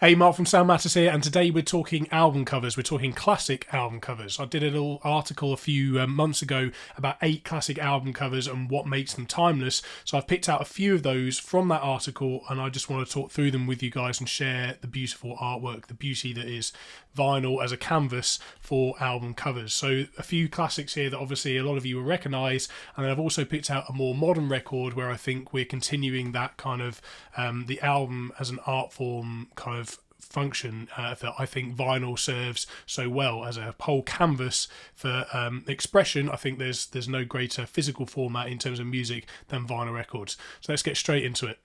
Hey, Mark from Sound Matters here, and today we're talking album covers. We're talking classic album covers. I did a little article a few months ago about 8 classic album covers and what makes them timeless. So I've picked out a few of those from that article, and I just want to talk through them with you guys and share the beautiful artwork, the beauty that is vinyl as a canvas for album covers. So a few classics here that obviously a lot of you will recognise, and then I've also picked out a more modern record where I think we're continuing that kind of the album as an art form kind of function that I think vinyl serves so well as a whole canvas for expression. I think there's no greater physical format in terms of music than vinyl records. So let's get straight into it.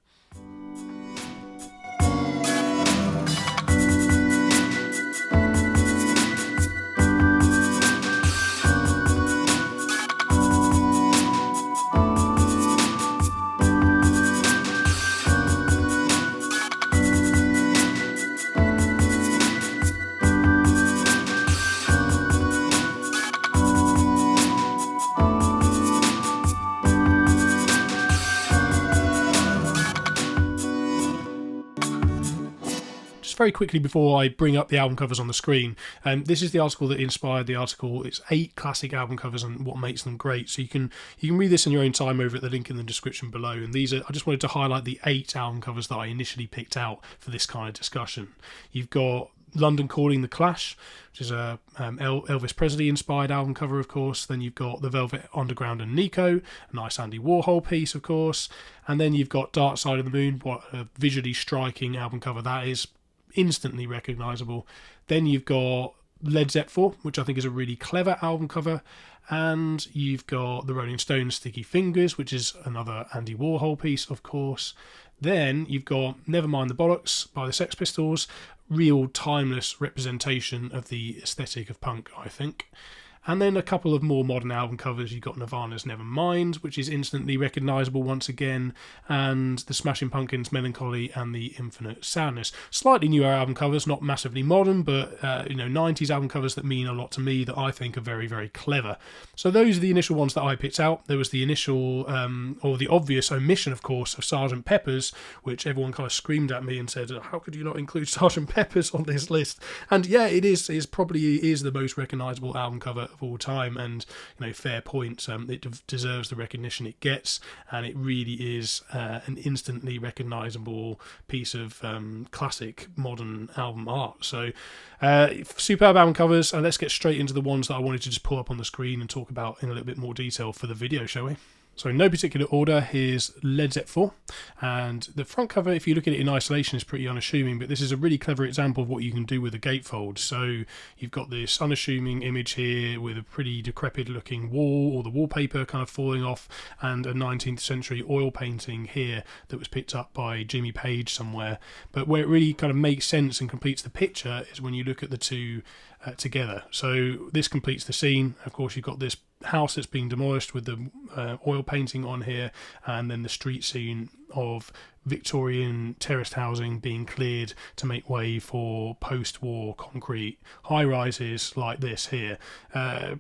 Very quickly before I bring up the album covers on the screen, this is the article that inspired the article. It's 8 classic album covers and what makes them great. So you can read this in your own time over at the link in the description below. And these are, I just wanted to highlight the 8 album covers that I initially picked out for this kind of discussion. You've got London Calling: The Clash, which is a Elvis Presley inspired album cover, of course. Then you've got The Velvet Underground and Nico, a nice Andy Warhol piece, of course. And then you've got Darkside of the Moon, what a visually striking album cover that is, instantly recognisable. Then you've got Led Zeppelin IV, which I think is a really clever album cover. And you've got the Rolling Stones' Sticky Fingers, which is another Andy Warhol piece, of course. Then you've got Nevermind the Bollocks by the Sex Pistols, real timeless representation of the aesthetic of punk, I think. And then a couple of more modern album covers. You've got Nirvana's Nevermind, which is instantly recognisable once again, and the Smashing Pumpkins' Melancholy and the Infinite Sadness. Slightly newer album covers, not massively modern, but 90s album covers that mean a lot to me that I think are very, very clever. So those are the initial ones that I picked out. There was the initial, or the obvious omission, of course, of Sgt. Pepper's, which everyone kind of screamed at me and said, how could you not include Sgt. Pepper's on this list? And yeah, it probably is the most recognisable album cover of all time, and fair point. It deserves the recognition it gets, and it really is an instantly recognisable piece of classic modern album art. So superb album covers, and let's get straight into the ones that I wanted to just pull up on the screen and talk about in a little bit more detail for the video, shall we? So in no particular order, here's Led Zeppelin IV, and the front cover, if you look at it in isolation, is pretty unassuming, but this is a really clever example of what you can do with a gatefold. So you've got this unassuming image here with a pretty decrepit looking wall, or the wallpaper kind of falling off, and a 19th century oil painting here that was picked up by Jimmy Page somewhere. But where it really kind of makes sense and completes the picture is when you look at the two together. So this completes the scene. Of course, you've got this house that's being demolished with the oil painting on here, and then the street scene of Victorian terraced housing being cleared to make way for post-war concrete high-rises like this here.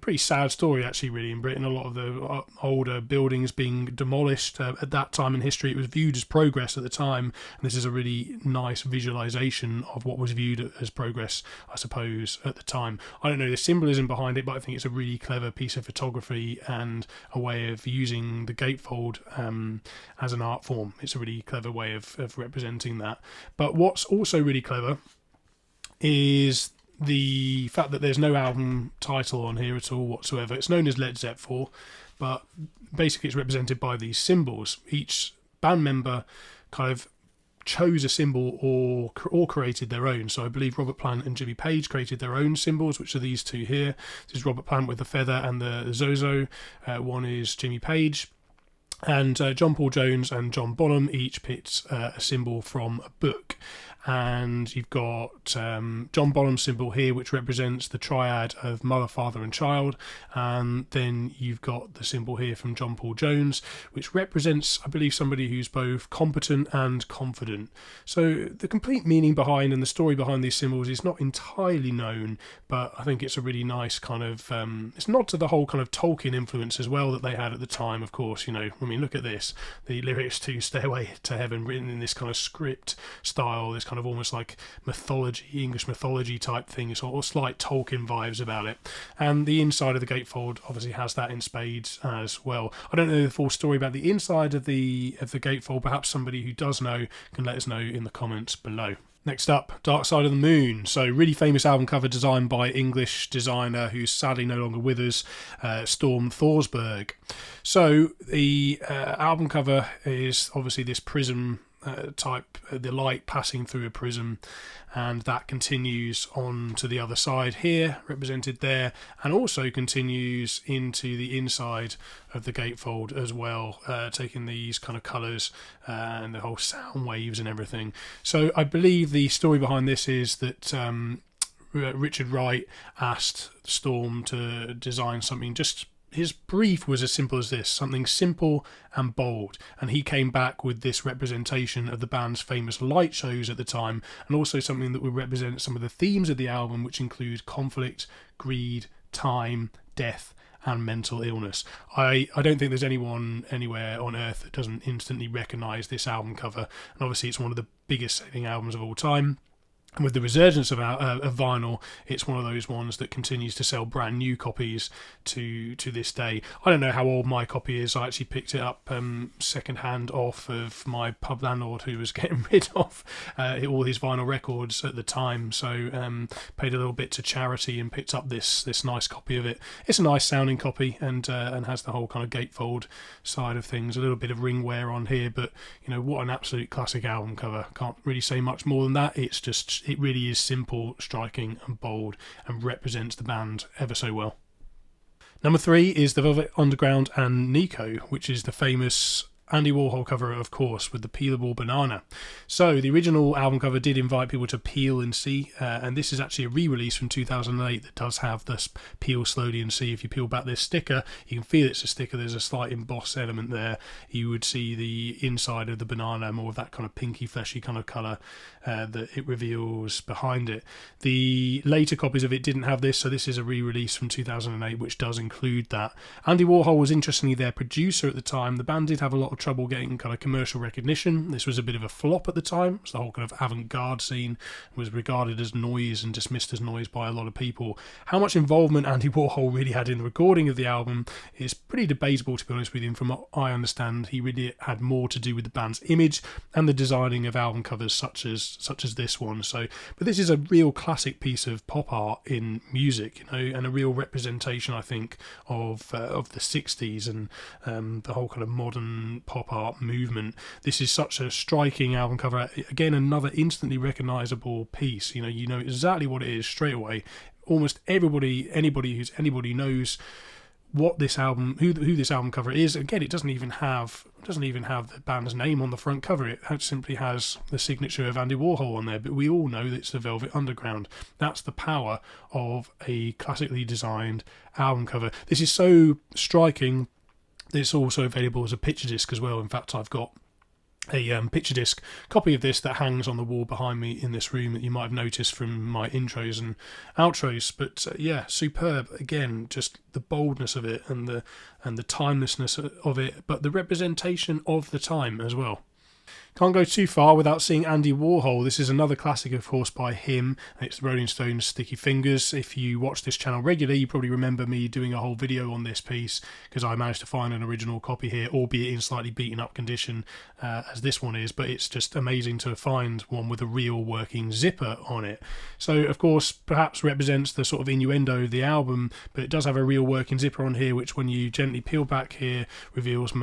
Pretty sad story actually, really, in Britain. A lot of the older buildings being demolished at that time in history. It was viewed as progress at the time, and this is a really nice visualisation of what was viewed as progress, I suppose, at the time. I don't know the symbolism behind it, but I think it's a really clever piece of photography and a way of using the gatefold as an art form. It's a really clever way of representing that. But what's also really clever is the fact that there's no album title on here at all whatsoever. It's known as Led Zeppelin IV, but basically it's represented by these symbols. Each band member kind of chose a symbol or created their own. So I believe Robert Plant and Jimmy Page created their own symbols, which are these two here. This is Robert Plant with the feather and the Zozo. One is Jimmy Page. And John Paul Jones and John Bonham each picked a symbol from a book. And you've got John Bonham's symbol here, which represents the triad of mother, father and child. And then you've got the symbol here from John Paul Jones, which represents, I believe, somebody who's both competent and confident. So the complete meaning behind and the story behind these symbols is not entirely known, but I think it's a really nice kind of, it's not to the whole kind of Tolkien influence as well that they had at the time, of course. I mean, look at this, the lyrics to Stairway to Heaven written in this kind of script style, this kind kind of almost like mythology, English mythology type thing, or slight Tolkien vibes about it. And the inside of the gatefold obviously has that in spades as well. I don't know the full story about the inside of the gatefold. Perhaps somebody who does know can let us know in the comments below. Next up, Darkside of the Moon. So really famous album cover designed by English designer who's sadly no longer with us, Storm Thorsberg. So the album cover is obviously this prism type, the light passing through a prism, and that continues on to the other side here, represented there, and also continues into the inside of the gatefold as well, taking these kind of colours and the whole sound waves and everything. So I believe the story behind this is that Richard Wright asked Storm to design something just... His brief was as simple as this, something simple and bold, and he came back with this representation of the band's famous light shows at the time, and also something that would represent some of the themes of the album, which include conflict, greed, time, death, and mental illness. I don't think there's anyone anywhere on earth that doesn't instantly recognise this album cover, and obviously it's one of the biggest selling albums of all time. And with the resurgence of vinyl, it's one of those ones that continues to sell brand new copies to this day. I don't know how old my copy is. I actually picked it up second hand off of my pub landlord who was getting rid of all his vinyl records at the time. So paid a little bit to charity and picked up this nice copy of it. It's a nice sounding copy and has the whole kind of gatefold side of things. A little bit of ring wear on here, but you know, what an absolute classic album cover. Can't really say much more than that. It really is simple, striking and bold, and represents the band ever so well. Number 3 is The Velvet Underground and Nico, which is the famous Andy Warhol cover, of course, with the peelable banana. So the original album cover did invite people to peel and see, and this is actually a re-release from 2008 that does have this peel slowly and see. If you peel back this sticker, you can feel it's a sticker. There's a slight emboss element there. You would see the inside of the banana, more of that kind of pinky, fleshy kind of colour that it reveals behind it. The later copies of it didn't have this, so this is a re-release from 2008 which does include that. Andy Warhol was interestingly their producer at the time. The band did have a lot of trouble getting kind of commercial recognition. This was a bit of a flop at the time. So the whole kind of avant-garde scene was regarded as noise and dismissed as noise by a lot of people. How much involvement Andy Warhol really had in the recording of the album is pretty debatable, to be honest with you. And from what I understand, he really had more to do with the band's image and the designing of album covers such as this one. So, but this is a real classic piece of pop art in music, you know, and a real representation, I think, of the 60s and the whole kind of modern pop art movement. This is such a striking album cover. Again, another instantly recognisable piece. You know exactly what it is straight away. Almost anybody knows what this album, who this album cover is. Again, it doesn't even have the band's name on the front cover. It simply has the signature of Andy Warhol on there. But we all know that it's the Velvet Underground. That's the power of a classically designed album cover. This is so striking. It's also available as a picture disc as well. In fact, I've got a picture disc copy of this that hangs on the wall behind me in this room that you might have noticed from my intros and outros. But yeah, superb. Again, just the boldness of it and the timelessness of it, but the representation of the time as well. Can't go too far without seeing Andy Warhol. This is another classic, of course, by him. It's Rolling Stones' Sticky Fingers. If you watch this channel regularly, you probably remember me doing a whole video on this piece because I managed to find an original copy here, albeit in slightly beaten up condition as this one is, but it's just amazing to find one with a real working zipper on it. So, of course, perhaps represents the sort of innuendo of the album, but it does have a real working zipper on here, which when you gently peel back here, reveals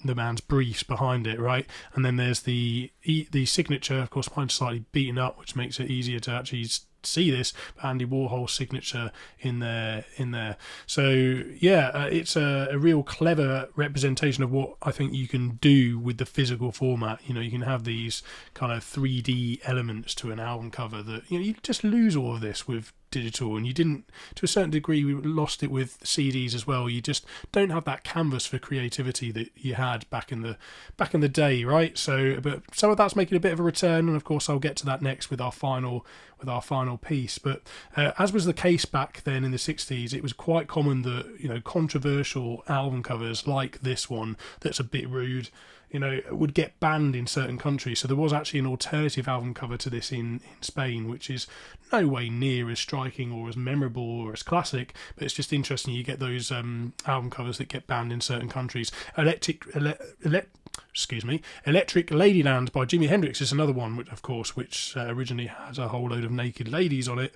the man's briefs behind it, right? And then there's the signature. Of course, mine's slightly beaten up, which makes it easier to actually see this, but Andy Warhol's signature in there. So yeah, it's a real clever representation of what I think you can do with the physical format. You know, you can have these kind of 3D elements to an album cover that, you know, you just lose all of this with digital, and you didn't, to a certain degree, we lost it with CDs as well. You just don't have that canvas for creativity that you had back in the day, right? So, but some of that's making a bit of a return, and of course I'll get to that next with our final piece. But as was the case back then in the 60s, it was quite common that, you know, controversial album covers like this one, that's a bit rude, would get banned in certain countries. So there was actually an alternative album cover to this in Spain, which is no way near as striking or as memorable or as classic, but it's just interesting. You get those album covers that get banned in certain countries. Electric Ladyland by Jimi Hendrix is another one, which originally has a whole load of naked ladies on it,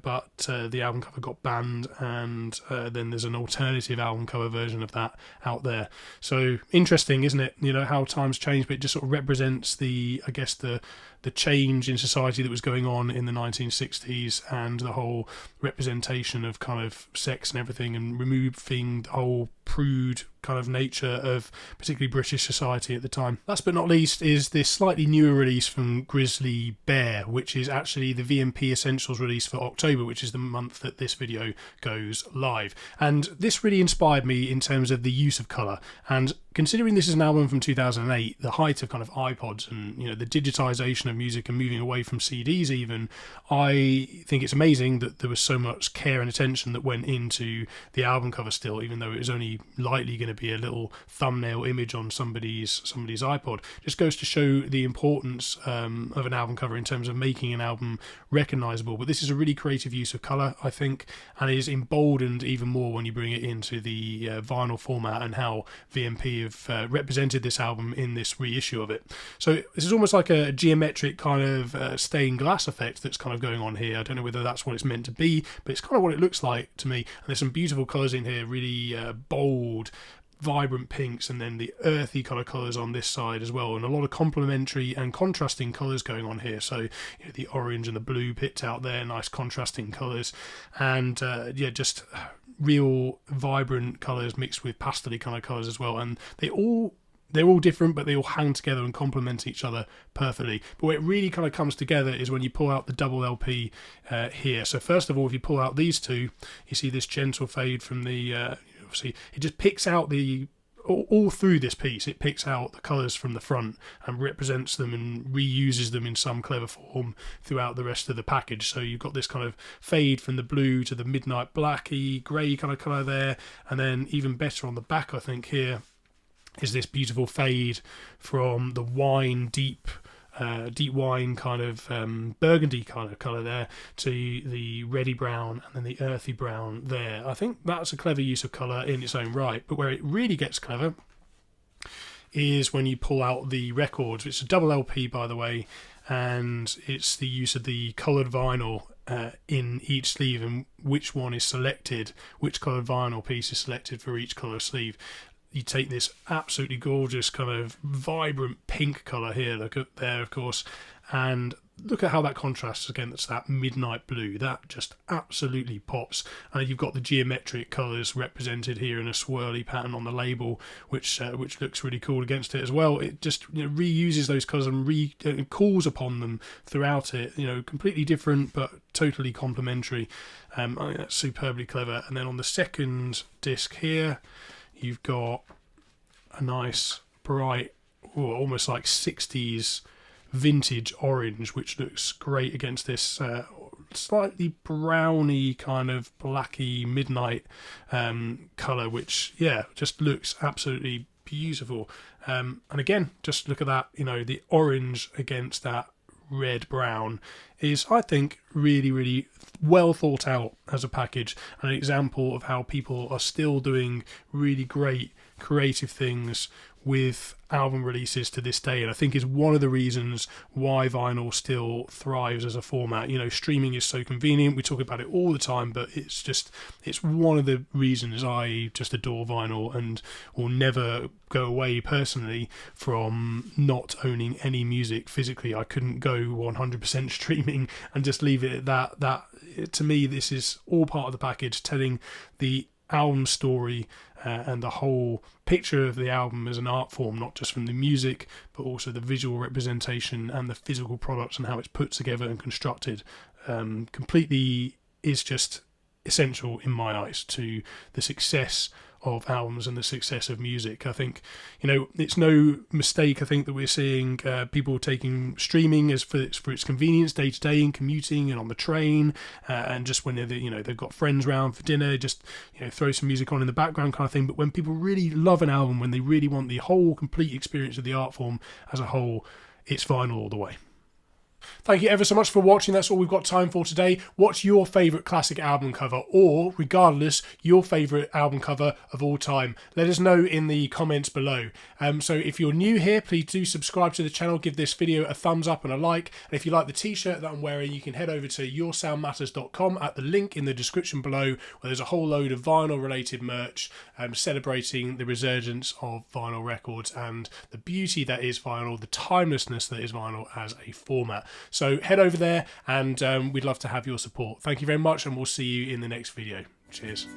but the album cover got banned, and then there's an alternative album cover version of that out there. So interesting, isn't it? How times change, but it just sort of represents the change in society that was going on in the 1960s, and the whole representation of kind of sex and everything, and removing the whole prude kind of nature of particularly British society at the time. Last but not least is this slightly newer release from Grizzly Bear, which is actually the VMP Essentials release for October, which is the month that this video goes live. And this really inspired me in terms of the use of colour, and considering this is an album from 2008, the height of kind of iPods and the digitisation of music and moving away from CDs even, I think it's amazing that there was so much care and attention that went into the album cover still, even though it was only lightly going to be a little thumbnail image on somebody's iPod. Just goes to show the importance of an album cover in terms of making an album recognisable. But this is a really creative use of colour, I think, and is emboldened even more when you bring it into the vinyl format, and how VMP have represented this album in this reissue of it. So this is almost like a geometric kind of stained glass effect that's kind of going on here. I don't know whether that's what it's meant to be, but it's kind of what it looks like to me. And there's some beautiful colours in here, really bold, vibrant pinks, and then the earthy kind of colours on this side as well, and a lot of complementary and contrasting colours going on here. So the orange and the blue picked out there, nice contrasting colours, and just real vibrant colours mixed with pastel kind of colours as well. And they're all different, but they all hang together and complement each other perfectly. But where it really kind of comes together is when you pull out the double LP here. So first of all, if you pull out these two, you see this gentle fade from the obviously it just picks out all through this piece, it picks out the colours from the front and represents them and reuses them in some clever form throughout the rest of the package. So you've got this kind of fade from the blue to the midnight blacky grey kind of colour there, and then even better on the back, I think, here is this beautiful fade from the wine deep wine kind of burgundy kind of colour there to the reddy brown and then the earthy brown there. I think that's a clever use of colour in its own right, but where it really gets clever is when you pull out the records. It's a double LP, by the way, and it's the use of the coloured vinyl in each sleeve, and which one is selected, which coloured vinyl piece is selected for each colour sleeve. You take this absolutely gorgeous kind of vibrant pink colour here, look at there, of course, and look at how that contrasts against that midnight blue. That just absolutely pops. And you've got the geometric colours represented here in a swirly pattern on the label, which looks really cool against it as well. It just reuses those colours and calls upon them throughout it. Completely different but totally complementary. I think that's superbly clever. And then on the second disc here, you've got a nice bright, almost like 60s vintage orange, which looks great against this slightly browny kind of blacky midnight colour, which just looks absolutely beautiful. And again, just look at that, the orange against that red brown is, I think, really, really well thought out as a package, and an example of how people are still doing really great creative things with album releases to this day, and I think is one of the reasons why vinyl still thrives as a format. Streaming is so convenient, we talk about it all the time, but it's one of the reasons I just adore vinyl and will never go away personally from not owning any music physically. I couldn't go 100% streaming and just leave it at that. To me, this is all part of the package, telling the album story and the whole picture of the album as an art form, not just from the music but also the visual representation and the physical products and how it's put together and constructed. Completely is just essential in my eyes to the success of albums and the success of music. I think, you know, it's no mistake, I think, that we're seeing people taking streaming as for its convenience day to day in commuting and on the train, and just when they've got friends round for dinner, just, you know, throw some music on in the background kind of thing. But when people really love an album, when they really want the whole complete experience of the art form as a whole, it's vinyl all the way. Thank you ever so much for watching. That's all we've got time for today. What's your favourite classic album cover, or regardless, your favourite album cover of all time? Let us know in the comments below. So if you're new here, please do subscribe to the channel, give this video a thumbs up and a like. And if you like the t-shirt that I'm wearing, you can head over to yoursoundmatters.com at the link in the description below, where there's a whole load of vinyl related merch celebrating the resurgence of vinyl records and the beauty that is vinyl, the timelessness that is vinyl as a format. So head over there, and we'd love to have your support. Thank you very much, and we'll see you in the next video. Cheers.